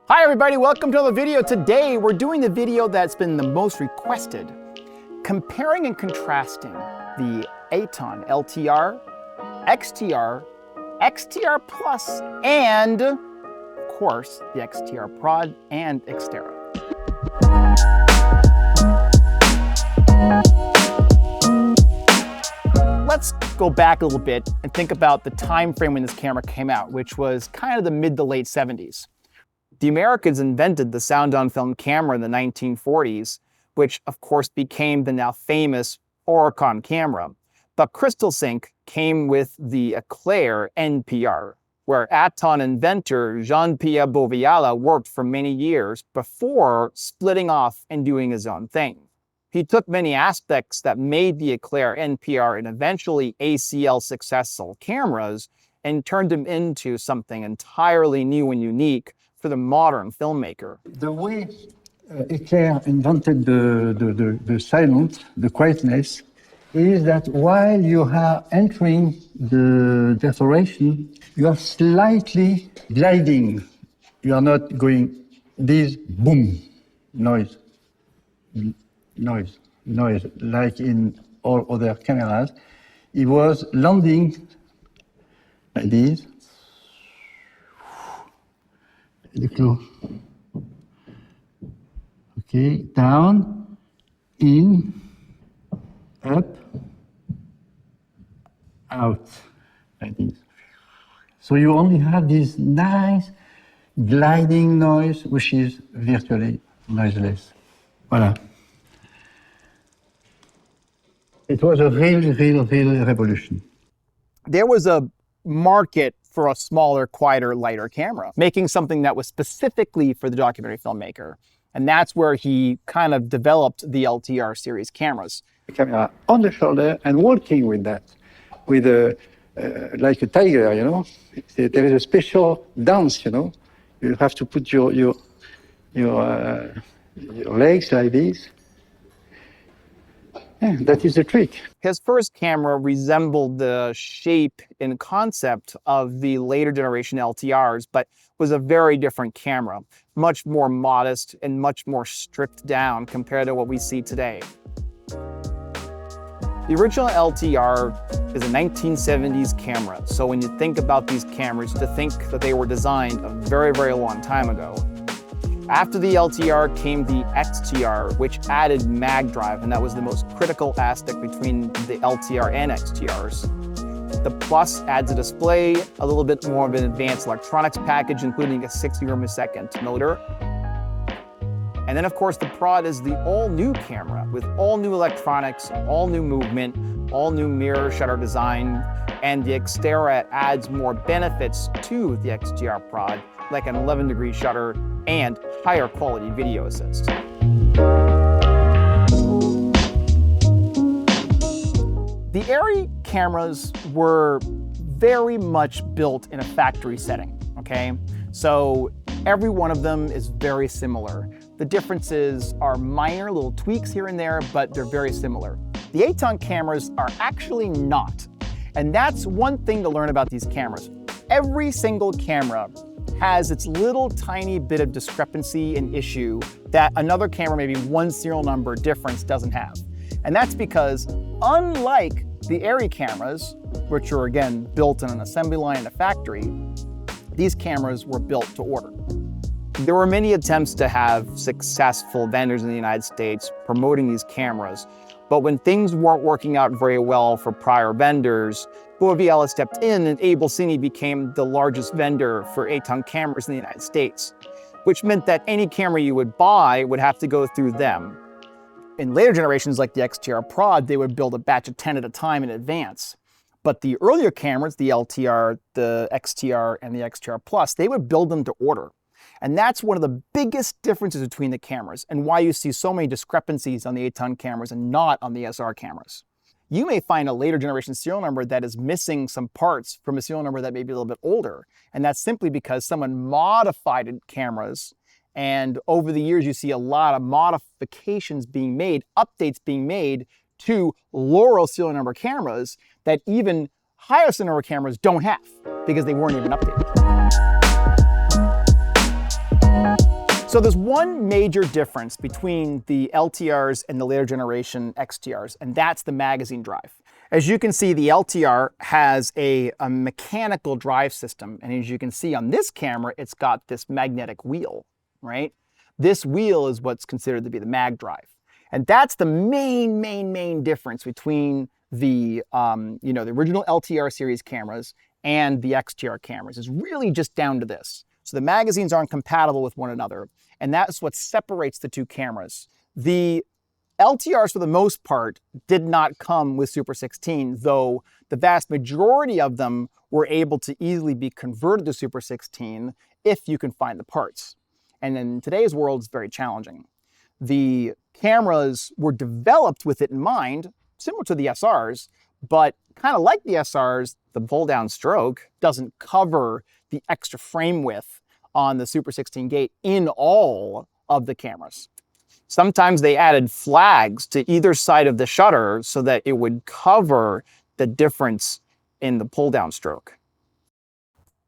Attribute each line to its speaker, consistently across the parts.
Speaker 1: Hi everybody, welcome to another video. Today we're doing the video that's been the most requested. Comparing and contrasting the Aaton LTR, XTR, XTR Plus, and of course the XTR Prod and Xtera. Let's go back a little bit and think about the time frame when this camera came out, which was kind of the mid to late 70s. The Americans invented the sound on film camera in the 1940s, which of course became the now famous Oricon camera. But Crystal Sync came with the Eclair NPR, where Aaton inventor Jean-Pierre Boviala worked for many years before splitting off and doing his own thing. He took many aspects that made the Eclair NPR and eventually ACL successful cameras and turned them into something entirely new and unique for the modern filmmaker.
Speaker 2: The way Eclair invented the silence, the quietness, is that while you are entering the deterioration, you are slightly gliding. You are not going this boom, noise, like in all other cameras. It was landing like this. Okay, down, in, up, out, like this. So you only have this nice gliding noise, which is virtually noiseless. Voilà. It was a real revolution.
Speaker 1: There was a market for a smaller, quieter, lighter camera, making something that was specifically for the documentary filmmaker. And that's where he kind of developed the LTR series cameras.
Speaker 2: The camera on the shoulder and walking with that, with like a tiger, you know. There is a special dance, you know. You have to put your legs like this. Yeah, that is the trick.
Speaker 1: His first camera resembled the shape and concept of the later generation LTRs, but was a very different camera, much more modest and much more stripped down compared to what we see today. The original LTR is a 1970s camera, so when you think about these cameras, to think that they were designed a very long time ago. After the LTR came the XTR, which added mag drive, and that was the most critical aspect between the LTR and XTRs. The Plus adds a display, a little bit more of an advanced electronics package, including a 60 frames per second motor. And then of course the Prod is the all-new camera with all new electronics, all new movement, all new mirror shutter design, and the Xtera adds more benefits to the XTR Prod, like an 11-degree shutter and higher quality video assist. The Arri cameras were very much built in a factory setting, okay? So every one of them is very similar. The differences are minor, little tweaks here and there, but they're very similar. The Aaton cameras are actually not. And that's one thing to learn about these cameras. Every single camera has its little tiny bit of discrepancy and issue that another camera, maybe one serial number difference, doesn't have. And that's because unlike the Arri cameras, which are again built in an assembly line in a factory, these cameras were built to order. There were many attempts to have successful vendors in the United States promoting these cameras, but when things weren't working out very well for prior vendors, Boviala stepped in and Abel Cine became the largest vendor for Aaton cameras in the United States, which meant that any camera you would buy would have to go through them. In later generations like the XTR Prod, they would build a batch of 10 at a time in advance. But the earlier cameras, the LTR, the XTR, and the XTR Plus, they would build them to order. And that's one of the biggest differences between the cameras and why you see so many discrepancies on the Aaton cameras and not on the SR cameras. You may find a later generation serial number that is missing some parts from a serial number that may be a little bit older. And that's simply because someone modified cameras. And over the years, you see a lot of modifications being made, updates being made to lower serial number cameras that even higher serial number cameras don't have because they weren't even updated. So there's one major difference between the LTRs and the later generation XTRs, and that's the magazine drive. As you can see, the LTR has a mechanical drive system, and as you can see on this camera, it's got this magnetic wheel, right? This wheel is what's considered to be the mag drive. And that's the main difference between the, the original LTR series cameras and the XTR cameras. Is really just down to this. So the magazines aren't compatible with one another, and that's what separates the two cameras. The LTRs, for the most part, did not come with Super 16, though the vast majority of them were able to easily be converted to Super 16 if you can find the parts. And in today's world, it's very challenging. The cameras were developed with it in mind, similar to the SRs, but kind of like the SRs, the pull-down stroke doesn't cover the extra frame width on the Super 16 gate in all of the cameras. Sometimes they added flags to either side of the shutter so that it would cover the difference in the pull-down stroke.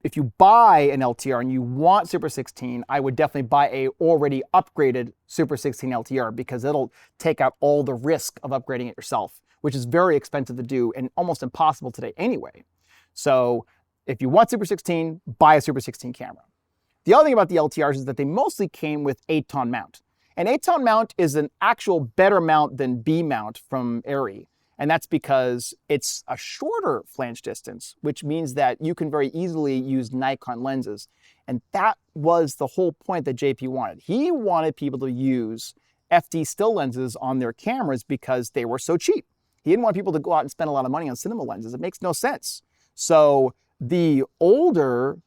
Speaker 1: If you buy an LTR and you want Super 16, I would definitely buy a already upgraded Super 16 LTR because it'll take out all the risk of upgrading it yourself, which is very expensive to do and almost impossible today anyway. So if you want Super 16, buy a Super 16 camera. The other thing about the LTRs is that they mostly came with Aaton mount. An Aaton mount is an actual better mount than B mount from Arri. And that's because it's a shorter flange distance, which means that you can very easily use Nikon lenses. And that was the whole point that JP wanted. He wanted people to use FD still lenses on their cameras because they were so cheap. He didn't want people to go out and spend a lot of money on cinema lenses. It makes no sense. So the older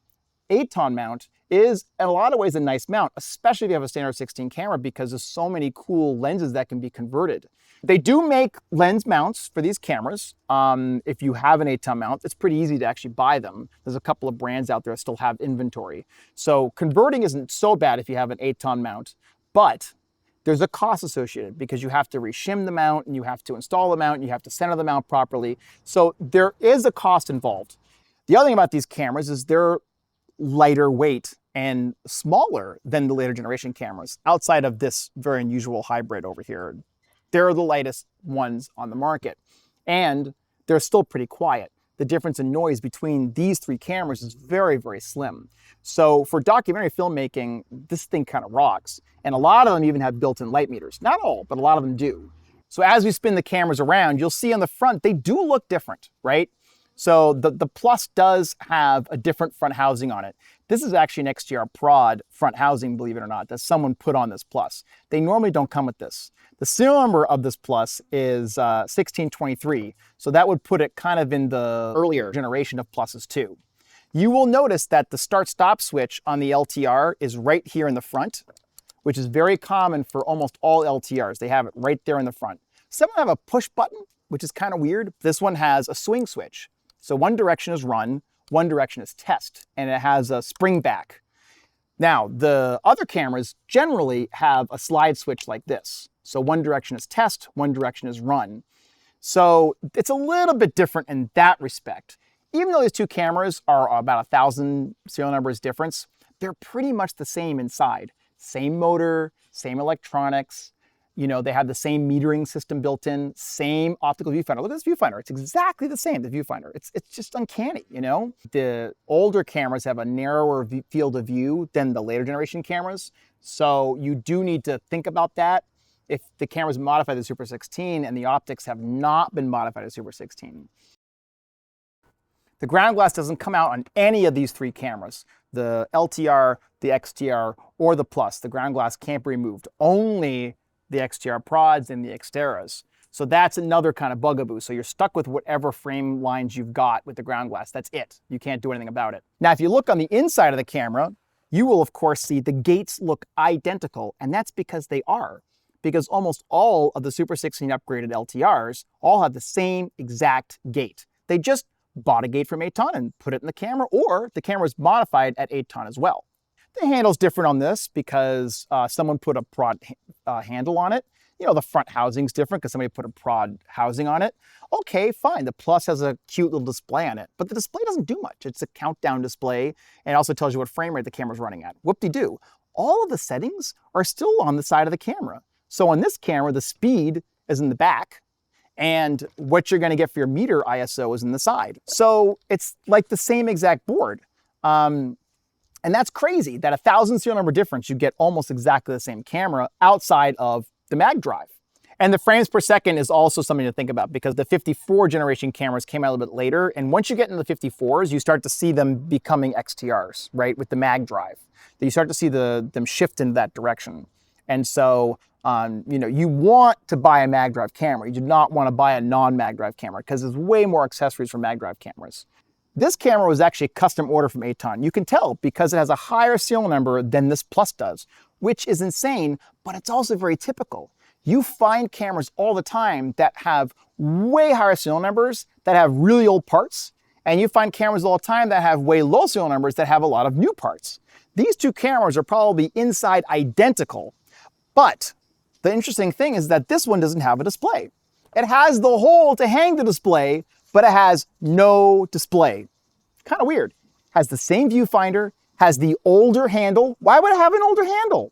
Speaker 1: Aaton mount is in a lot of ways a nice mount, especially if you have a standard 16 camera because there's so many cool lenses that can be converted. They do make lens mounts for these cameras. If you have an Aaton mount, it's pretty easy to actually buy them. There's a couple of brands out there that still have inventory. So converting isn't so bad if you have an Aaton mount, but there's a cost associated because you have to reshim the mount and you have to install the mount and you have to center the mount properly. So there is a cost involved. The other thing about these cameras is they're lighter weight and smaller than the later generation cameras outside of this very unusual hybrid over here. They're the lightest ones on the market and they're still pretty quiet. The difference in noise between these three cameras is very slim. So for documentary filmmaking, this thing kind of rocks. And a lot of them even have built-in light meters. Not all, but a lot of them do. So as we spin the cameras around, you'll see on the front, they do look different, right? So the Plus does have a different front housing on it. This is actually an XTR Prod front housing, believe it or not, that someone put on this Plus. They normally don't come with this. The serial number of this Plus is 1623, so that would put it kind of in the earlier generation of Pluses too. You will notice that the start-stop switch on the LTR is right here in the front, which is very common for almost all LTRs. They have it right there in the front. Some of them have a push button, which is kind of weird. This one has a swing switch. So one direction is run, one direction is test, and it has a spring back. Now, the other cameras generally have a slide switch like this. So one direction is test, one direction is run. So it's a little bit different in that respect. Even though these two cameras are about 1,000 serial numbers difference, they're pretty much the same inside. Same motor, same electronics. You know, they have the same metering system built in, same optical viewfinder. Look at this viewfinder. It's exactly the same, the viewfinder. It's just uncanny, you know? The older cameras have a narrower field of view than the later generation cameras. So you do need to think about that if the camera's modified to Super 16 and the optics have not been modified to Super 16. The ground glass doesn't come out on any of these three cameras. The LTR, the XTR, or the Plus. The ground glass can't be removed. Only the XTR Prods and the Xteras. So that's another kind of bugaboo. So you're stuck with whatever frame lines you've got with the ground glass. That's it. You can't do anything about it. Now, if you look on the inside of the camera, you will of course see the gates look identical, and that's because they are. Because almost all of the Super 16 upgraded LTRs all have the same exact gate. They just bought a gate from Aaton and put it in the camera, or the camera is modified at Aaton as well. The handle's different on this because someone put a prod handle on it. You know, the front housing's different because somebody put a prod housing on it. Okay, fine. The Plus has a cute little display on it, but the display doesn't do much. It's a countdown display, and it also tells you what frame rate the camera's running at. Whoop-de-doo. all of the settings are still on the side of the camera. So on this camera, the speed is in the back, and what you're going to get for your meter ISO is in the side. So it's like the same exact board. And that's crazy that 1,000 serial number difference, you get almost exactly the same camera outside of the mag drive. And the frames per second is also something to think about because the 54 generation cameras came out a little bit later. And once you get into the 54s, you start to see them becoming XTRs, right, with the mag drive. You start to see them shift in that direction. And so, you want to buy a mag drive camera. You do not want to buy a non-mag drive camera because there's way more accessories for mag drive cameras. This camera was actually a custom order from Aaton. You can tell because it has a higher serial number than this Plus does, which is insane, but it's also very typical. You find cameras all the time that have way higher serial numbers, that have really old parts, and you find cameras all the time that have way low serial numbers that have a lot of new parts. These two cameras are probably inside identical, but the interesting thing is that this one doesn't have a display. It has the hole to hang the display, but it has no display. Kind of weird. Has the same viewfinder, has the older handle. Why would it have an older handle?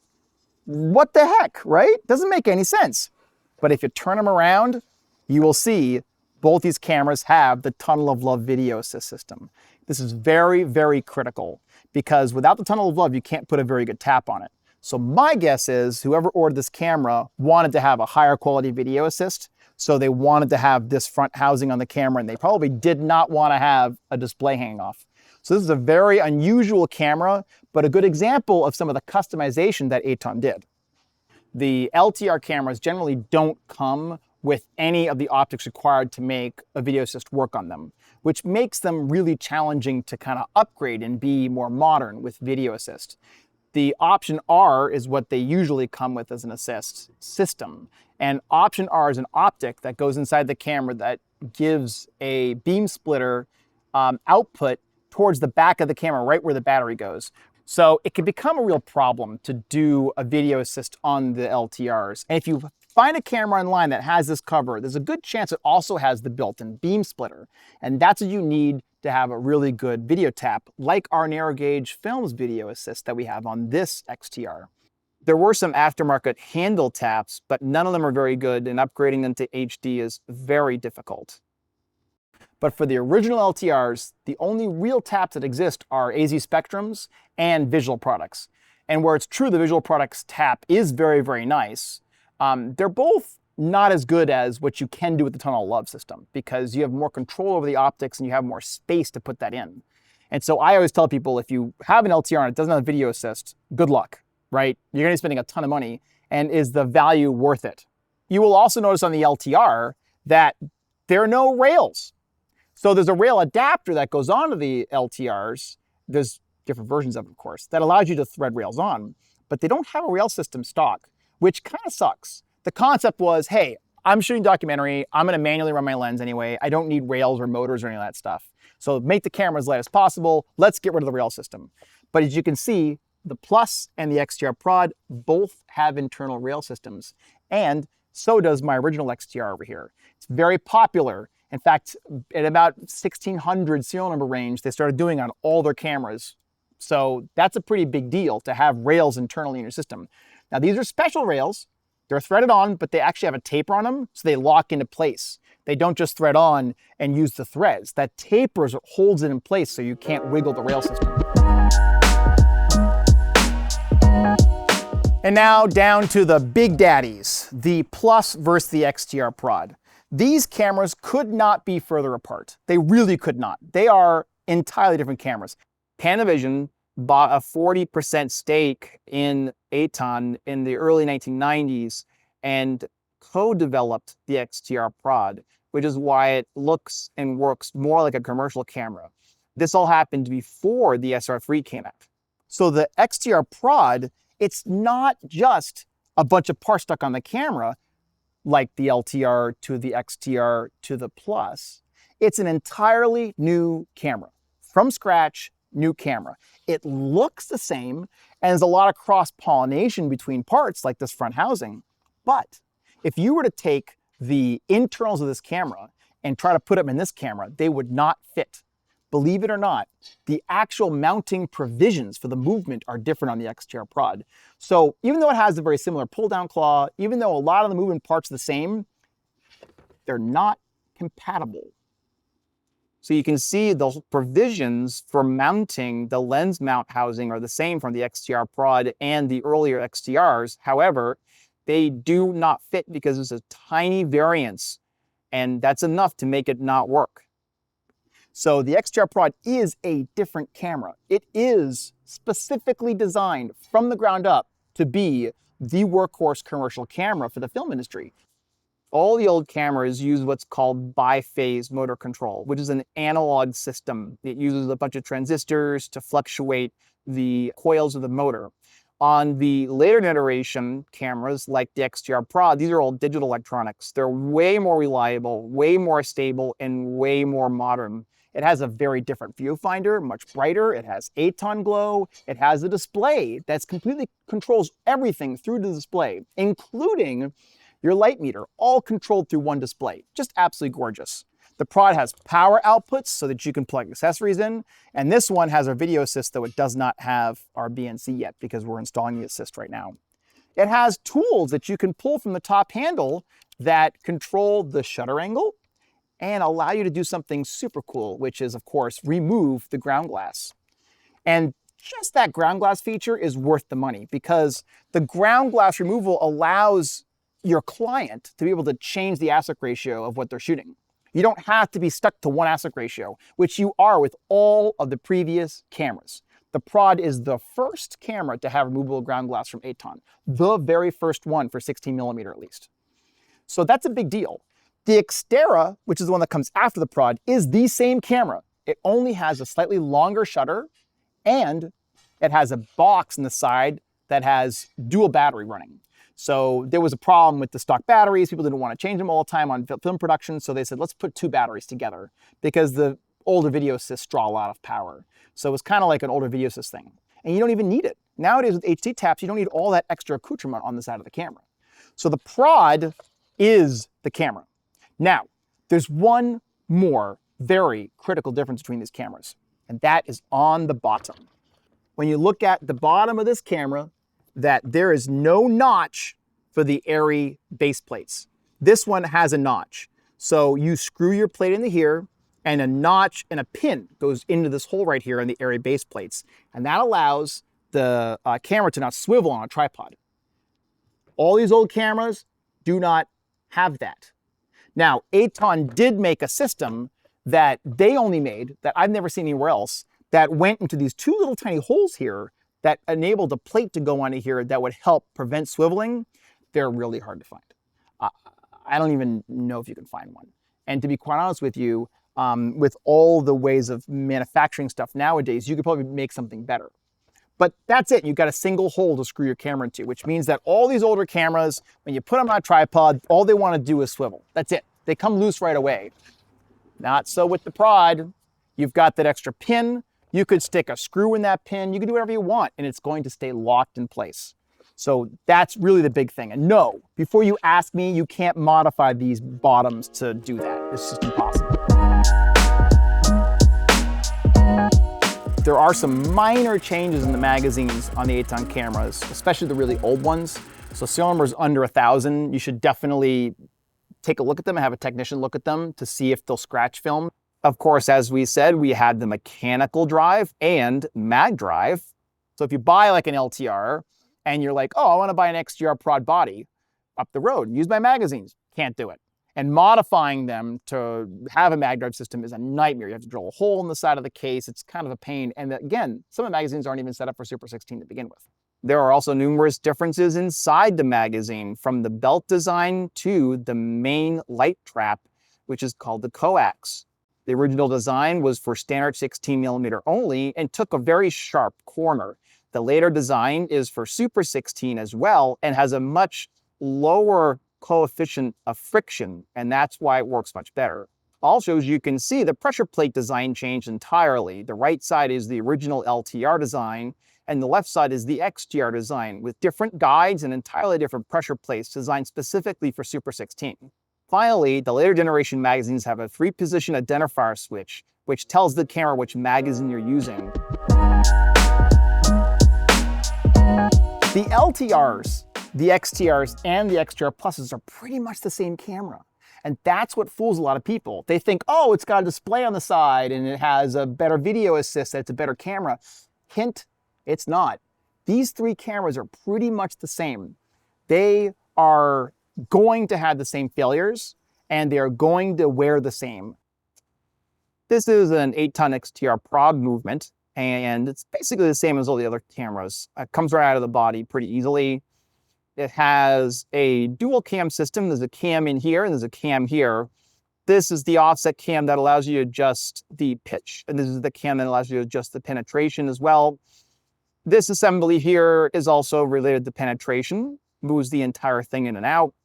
Speaker 1: What the heck, right? Doesn't make any sense. But if you turn them around, you will see both these cameras have the Tunnel of Love video assist system. This is very, very critical because without the Tunnel of Love, you can't put a very good tap on it. So my guess is whoever ordered this camera wanted to have a higher quality video assist. So they wanted to have this front housing on the camera and they probably did not want to have a display hanging off. So this is a very unusual camera, but a good example of some of the customization that Aaton did. The LTR cameras generally don't come with any of the optics required to make a video assist work on them, which makes them really challenging to kind of upgrade and be more modern with video assist. The option R is what they usually come with as an assist system. And option R is an optic that goes inside the camera that gives a beam splitter output towards the back of the camera, right where the battery goes. So it can become a real problem to do a video assist on the LTRs. And if you find a camera online that has this cover, there's a good chance it also has the built-in beam splitter. And that's what you need to have a really good video tap, like our narrow gauge films video assist that we have on this XTR. There were some aftermarket handle taps, but none of them are very good, and upgrading them to HD is very difficult. But for the original LTRs, the only real taps that exist are AZ Spectrums and Visual Products. And where it's true the Visual Products tap is very, very nice, they're both not as good as what you can do with the Tunnel of Love system because you have more control over the optics and you have more space to put that in. And so I always tell people, if you have an LTR and it doesn't have a video assist, good luck, right? You're gonna be spending a ton of money, and is the value worth it? You will also notice on the LTR that there are no rails. So there's a rail adapter that goes onto the LTRs. There's different versions of it, of course, that allows you to thread rails on, but they don't have a rail system stock, which kind of sucks. The concept was, hey, I'm shooting documentary. I'm going to manually run my lens anyway. I don't need rails or motors or any of that stuff. So make the camera as light as possible. Let's get rid of the rail system. But as you can see, the Plus and the XTR Prod both have internal rail systems. And so does my original XTR over here. It's very popular. In fact, at about 1,600 serial number range, they started doing on all their cameras. So that's a pretty big deal to have rails internally in your system. Now, these are special rails. They're threaded on, but they actually have a taper on them, so they lock into place. They don't just thread on and use the threads. That taper holds it in place so you can't wiggle the rail system. And now down to the big daddies, the Plus versus the XTR Prod. These cameras could not be further apart. They really could not. They are entirely different cameras. Panavision bought a 40% stake in Aaton in the early 1990s and co-developed the XTR Prod, which is why it looks and works more like a commercial camera. This all happened before the SR3 came out. So the XTR Prod, it's not just a bunch of parts stuck on the camera like the LTR to the XTR to the Plus. It's an entirely new camera. From scratch, new camera. It looks the same, and there's a lot of cross-pollination between parts like this front housing. But if you were to take the internals of this camera and try to put them in this camera, they would not fit believe it or not, the actual mounting provisions for the movement are different on the XTR Prod. So even though it has a very similar pull-down claw, even though a lot of the movement parts are the same, they're not compatible. So you can see the provisions for mounting the lens mount housing are the same from the XTR Prod and the earlier XTRs. However, they do not fit because it's a tiny variance, and that's enough to make it not work. So the XTR Prod is a different camera. It is specifically designed from the ground up to be the workhorse commercial camera for the film industry. All the old cameras use what's called biphase motor control, which is an analog system. It uses a bunch of transistors to fluctuate the coils of the motor. On the later generation cameras like the XTR Prod, these are all digital electronics. They're way more reliable, way more stable, and way more modern. It has a very different viewfinder, much brighter. It has Aaton glow. It has a display that's completely controls everything through the display, including your light meter, all controlled through one display. Just absolutely gorgeous. The Prod has power outputs so that you can plug accessories in, and this one has our video assist, though it does not have our BNC yet because we're installing the assist right now. It has tools that you can pull from the top handle that control the shutter angle and allow you to do something super cool, which is, of course, remove the ground glass. And just that ground glass feature is worth the money because the ground glass removal allows your client to be able to change the aspect ratio of what they're shooting. You don't have to be stuck to one aspect ratio, which you are with all of the previous cameras. The Prod is the first camera to have removable ground glass from Aaton, the very first one for 16mm at least. So that's a big deal. The Xtera, which is the one that comes after the Prod, is the same camera. It only has a slightly longer shutter, and it has a box in the side that has dual battery running. So there was a problem with the stock batteries. People didn't want to change them all the time on film production. So they said, let's put two batteries together because the older video assists draw a lot of power. So it was kind of like an older video assist thing. And you don't even need it. Nowadays with HD taps, you don't need all that extra accoutrement on the side of the camera. So the Prod is the camera. Now, there's one more very critical difference between these cameras, and that is on the bottom. When you look at the bottom of this camera, that there is no notch for the Arri base plates. This one has a notch. So you screw your plate into here, and a notch and a pin goes into this hole right here on the Arri base plates. And that allows the camera to not swivel on a tripod. All these old cameras do not have that. Now, Aaton did make a system that they only made, that I've never seen anywhere else, that went into these two little tiny holes here that enabled a plate to go onto here that would help prevent swiveling. They're really hard to find. I don't even know if you can find one. And to be quite honest with you, with all the ways of manufacturing stuff nowadays, you could probably make something better. But that's it. You've got a single hole to screw your camera into, which means that all these older cameras, when you put them on a tripod, all they want to do is swivel. That's it. They come loose right away. Not so with the Prod. You've got that extra pin. You could stick a screw in that pin. You can do whatever you want, and it's going to stay locked in place. So that's really the big thing. And no, before you ask me, you can't modify these bottoms to do that. It's just impossible. There are some minor changes in the magazines on the Aaton cameras, especially the really old ones. So serial numbers under 1,000, you should definitely take a look at them and have a technician look at them to see if they'll scratch film. Of course, as we said, we had the mechanical drive and mag drive. So if you buy like an LTR and you're like, oh, I want to buy an XTR Prod body up the road, use my magazines, can't do it. And modifying them to have a mag drive system is a nightmare. You have to drill a hole in the side of the case. It's kind of a pain. And again, some of the magazines aren't even set up for Super 16 to begin with. There are also numerous differences inside the magazine, from the belt design to the main light trap, which is called the coax. The original design was for standard 16mm only and took a very sharp corner. The later design is for Super 16 as well and has a much lower coefficient of friction, and that's why it works much better. Also, as you can see, the pressure plate design changed entirely. The right side is the original LTR design, and the left side is the XTR design, with different guides and entirely different pressure plates designed specifically for Super 16. Finally, the later generation magazines have a 3-position identifier switch, which tells the camera which magazine you're using. The LTRs, the XTRs, and the XTR Pluses are pretty much the same camera. And that's what fools a lot of people. They think, oh, it's got a display on the side and it has a better video assist, it's a better camera. Hint, it's not. These three cameras are pretty much the same. They are going to have the same failures and they are going to wear the same. This is an 8-ton XTR Prod movement, and it's basically the same as all the other cameras. It comes right out of the body pretty easily. It has a dual cam system. There's a cam in here and there's a cam here. This is the offset cam that allows you to adjust the pitch. And this is the cam that allows you to adjust the penetration as well. This assembly here is also related to penetration, moves the entire thing in and out.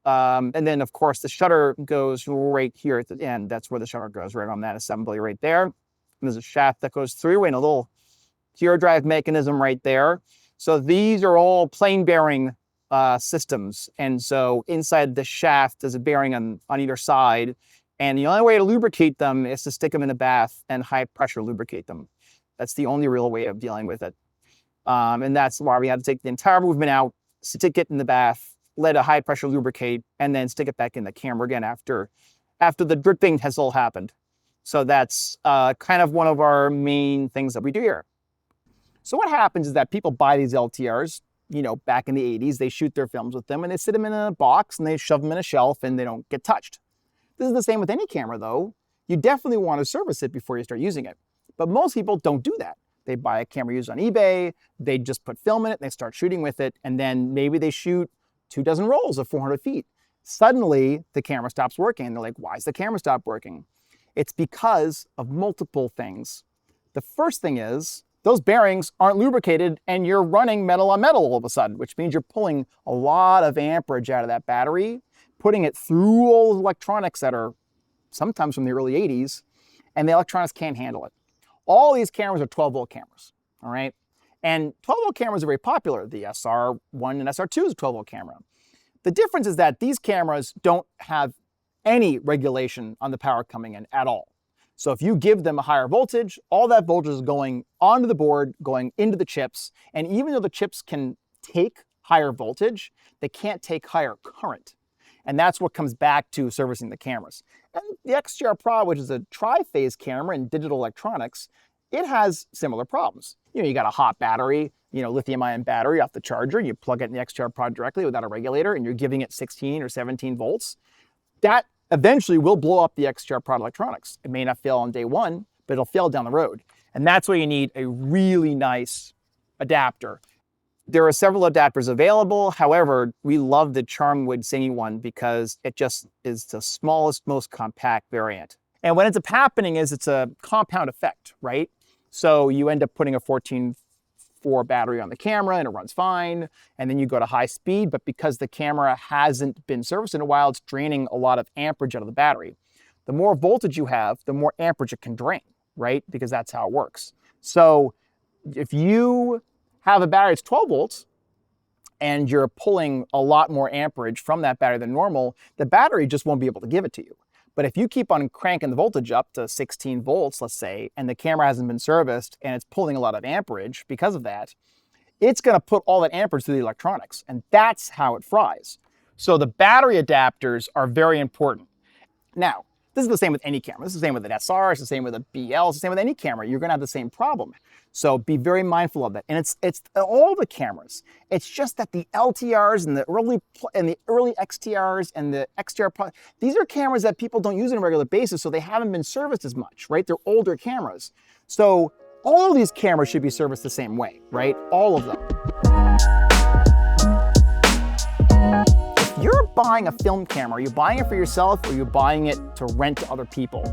Speaker 1: And then of course the shutter goes right here at the end. That's where the shutter goes, right on that assembly right there. And there's a shaft that goes through and a little gear drive mechanism right there. So these are all plane bearing systems. And so inside the shaft is a bearing on either side. And the only way to lubricate them is to stick them in a bath and high pressure lubricate them. That's the only real way of dealing with it. And that's why we had to take the entire movement out, stick it in the bath, let a high pressure lubricate, and then stick it back in the camera again after the dripping has all happened. So that's kind of one of our main things that we do here. So what happens is that people buy these LTRs, you know, back in the 80s, they shoot their films with them and they sit them in a box and they shove them in a shelf and they don't get touched. This is the same with any camera though. You definitely want to service it before you start using it. But most people don't do that. They buy a camera used on eBay, they just put film in it, and they start shooting with it, and then maybe they shoot 24 rolls of 400 feet. Suddenly, the camera stops working. They're like, why is the camera stop working? It's because of multiple things. The first thing is, those bearings aren't lubricated and you're running metal on metal all of a sudden, which means you're pulling a lot of amperage out of that battery, putting it through all the electronics that are sometimes from the early 80s, and the electronics can't handle it. All these cameras are 12-volt cameras, all right? And 12-volt cameras are very popular. The SR1 and SR2 is a 12-volt camera. The difference is that these cameras don't have any regulation on the power coming in at all. So if you give them a higher voltage, all that voltage is going onto the board, going into the chips, and even though the chips can take higher voltage, they can't take higher current. And that's what comes back to servicing the cameras. And the XTR Prod, which is a tri-phase camera in digital electronics, it has similar problems. You know, you got a hot battery, you know, lithium-ion battery off the charger, you plug it in the XTR Prod directly without a regulator, and you're giving it 16 or 17 volts. That eventually will blow up the XTR Prod electronics. It may not fail on day one, but it'll fail down the road. And that's why you need a really nice adapter. There are several adapters available. However, we love the Charmwood Singy one because it just is the smallest, most compact variant. And what ends up happening is it's a compound effect, right? So you end up putting a 14.4 battery on the camera and it runs fine. And then you go to high speed, but because the camera hasn't been serviced in a while, it's draining a lot of amperage out of the battery. The more voltage you have, the more amperage it can drain, right? Because that's how it works. So if you have a battery that's 12 volts and you're pulling a lot more amperage from that battery than normal, the battery just won't be able to give it to you. But if you keep on cranking the voltage up to 16 volts, let's say, and the camera hasn't been serviced and it's pulling a lot of amperage because of that, it's going to put all that amperage through the electronics, and that's how it fries. So the battery adapters are very important. Now, this is the same with any camera. This is the same with an SR, it's the same with a BL, it's the same with any camera. You're going to have the same problem. So be very mindful of that. And it's all the cameras. It's just that the LTRs and the early XTRs and the XTR Prod, these are cameras that people don't use on a regular basis, so they haven't been serviced as much, right? They're older cameras. So all of these cameras should be serviced the same way, right? All of them. If you're buying a film camera, are you buying it for yourself or are you buying it to rent to other people?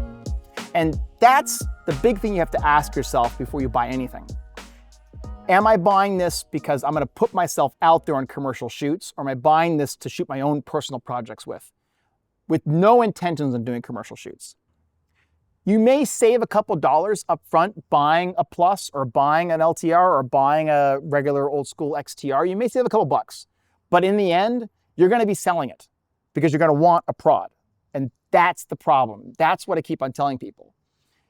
Speaker 1: And that's the big thing you have to ask yourself before you buy anything. Am I buying this because I'm gonna put myself out there on commercial shoots, or am I buying this to shoot my own personal projects with no intentions of doing commercial shoots? You may save a couple dollars up front buying a Plus or buying an LTR or buying a regular old school XTR. You may save a couple bucks, but in the end, you're gonna be selling it because you're gonna want a prod. And that's the problem. That's what I keep on telling people.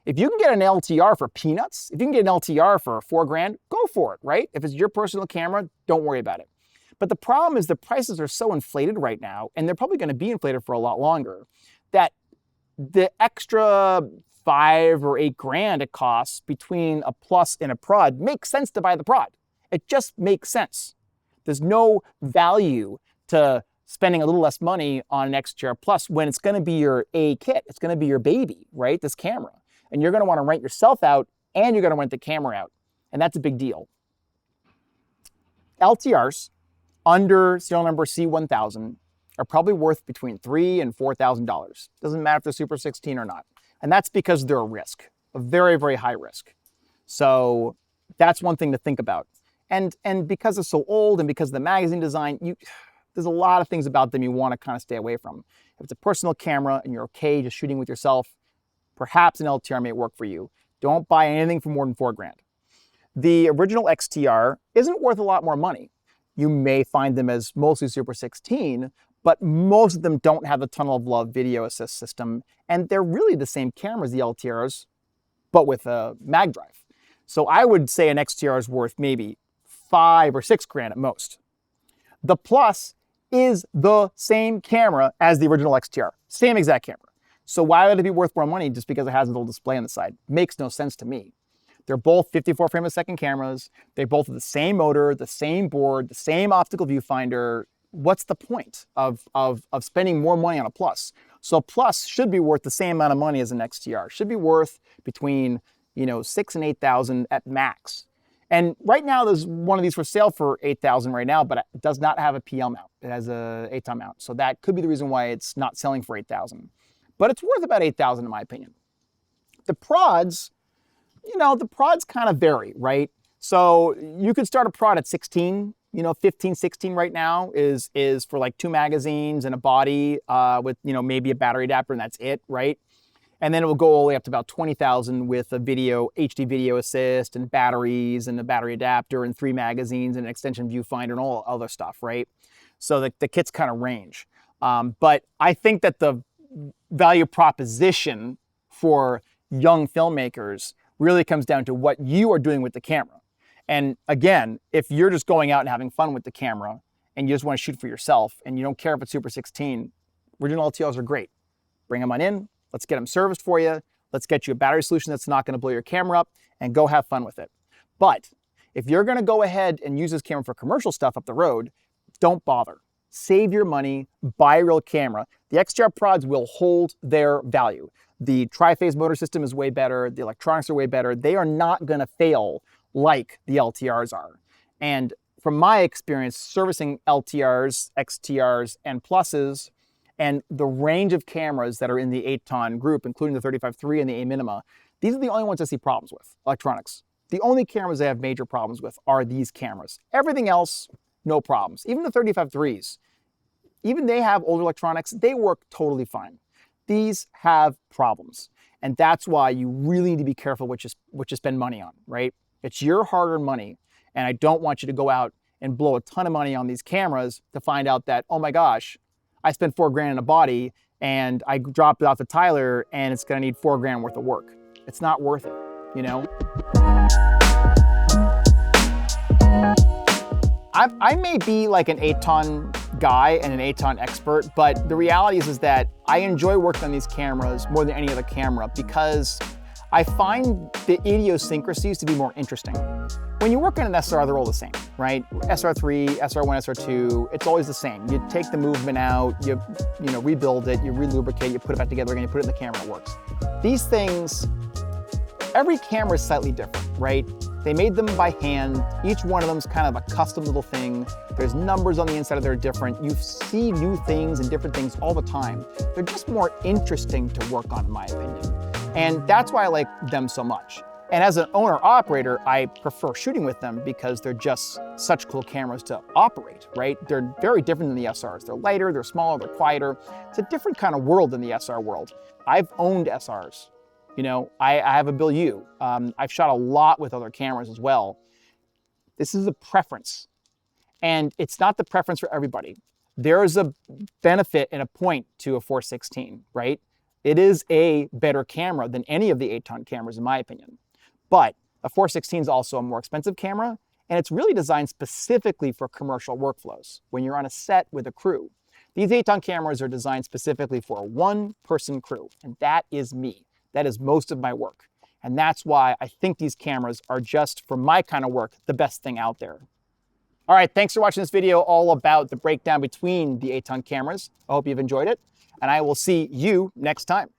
Speaker 1: If you can get an LTR for peanuts, if you can get an LTR for $4,000, go for it, right? If it's your personal camera, don't worry about it. But the problem is the prices are so inflated right now, and they're probably going to be inflated for a lot longer, that the extra $5,000 or $8,000 it costs between a Plus and a Prod makes sense to buy the Prod. It just makes sense. There's no value to spending a little less money on an XTR Plus when it's going to be your A kit. It's going to be your baby, right? This camera. And you're going to want to rent yourself out, and you're going to rent the camera out. And that's a big deal. LTRs under serial number C1000 are probably worth between $3,000 and $4,000. Doesn't matter if they're Super 16 or not. And that's because they're a risk, a very, very high risk. So that's one thing to think about. And because they're so old and because of the magazine design, there's a lot of things about them you want to kind of stay away from. If it's a personal camera and you're okay just shooting with yourself, perhaps an LTR may work for you. Don't buy anything for more than $4,000. The original XTR isn't worth a lot more money. You may find them as mostly Super 16, but most of them don't have the Tunnel of Love video assist system, and they're really the same camera as the LTRs, but with a mag drive. So I would say an XTR is worth maybe $5,000 or $6,000 at most. The Plus is the same camera as the original XTR, same exact camera. So why would it be worth more money just because it has a little display on the side? Makes no sense to me. They're both 54 frame a second cameras. They both have the same motor, the same board, the same optical viewfinder. What's the point of spending more money on a Plus? So Plus should be worth the same amount of money as an XTR. Should be worth between $6,000 and $8,000 at max. And right now there's one of these for sale for $8,000 right now, but it does not have a PL mount. It has a ATON mount. So that could be the reason why it's not selling for $8,000. But it's worth about $8,000 in my opinion. The Prods, the Prods kind of vary, right? So you could start a Prod at 16, 15, 16 right now is for like 2 magazines and a body with, maybe a battery adapter, and that's it, right? And then it will go all the way up to about 20,000 with a HD video assist and batteries and a battery adapter and 3 magazines and an extension viewfinder and all other stuff, right? So the kits kind of range. But I think that the value proposition for young filmmakers really comes down to what you are doing with the camera. And again, if you're just going out and having fun with the camera and you just want to shoot for yourself and you don't care if it's Super 16, original LTRs are great. Bring them on in. Let's get them serviced for you. Let's get you a battery solution that's not going to blow your camera up, and go have fun with it. But if you're going to go ahead and use this camera for commercial stuff up the road, don't bother. Save your money, buy a real camera. The XTR Prods will hold their value. The tri-phase motor system is way better. The electronics are way better. They are not going to fail like the LTRs are. And from my experience servicing LTRs, XTRs, and Pluses, and the range of cameras that are in the Aaton group, including the 35-3 and the A minima, these are the only ones I see problems with, electronics. The only cameras I have major problems with are these cameras. Everything else, no problems. Even the 35-3s, even they have older electronics, they work totally fine. These have problems. And that's why you really need to be careful what you spend money on, right? It's your hard-earned money. And I don't want you to go out and blow a ton of money on these cameras to find out that, oh my gosh, I spent $4,000 in a body and I dropped it off to Tyler and it's gonna need $4,000 worth of work. It's not worth it, I may be like an Aaton guy and an Aaton expert, but the reality is that I enjoy working on these cameras more than any other camera because I find the idiosyncrasies to be more interesting. When you work on an SR, they're all the same, right? SR3, SR1, SR2, it's always the same. You take the movement out, you rebuild it, you relubricate, you put it back together again, you put it in the camera, it works. These things, every camera is slightly different, right? They made them by hand. Each one of them is kind of a custom little thing. There's numbers on the inside that are different. You see new things and different things all the time. They're just more interesting to work on, in my opinion. And that's why I like them so much. And as an owner-operator, I prefer shooting with them because they're just such cool cameras to operate, right? They're very different than the SRs. They're lighter, they're smaller, they're quieter. It's a different kind of world than the SR world. I've owned SRs. I have a Bill U. I've shot a lot with other cameras as well. This is a preference. And it's not the preference for everybody. There is a benefit and a point to a 416, right? It is a better camera than any of the Aaton cameras, in my opinion. But a 416 is also a more expensive camera, and it's really designed specifically for commercial workflows when you're on a set with a crew. These Aaton cameras are designed specifically for a one-person crew, and that is me. That is most of my work. And that's why I think these cameras are just, for my kind of work, the best thing out there. All right, thanks for watching this video all about the breakdown between the Aaton cameras. I hope you've enjoyed it, and I will see you next time.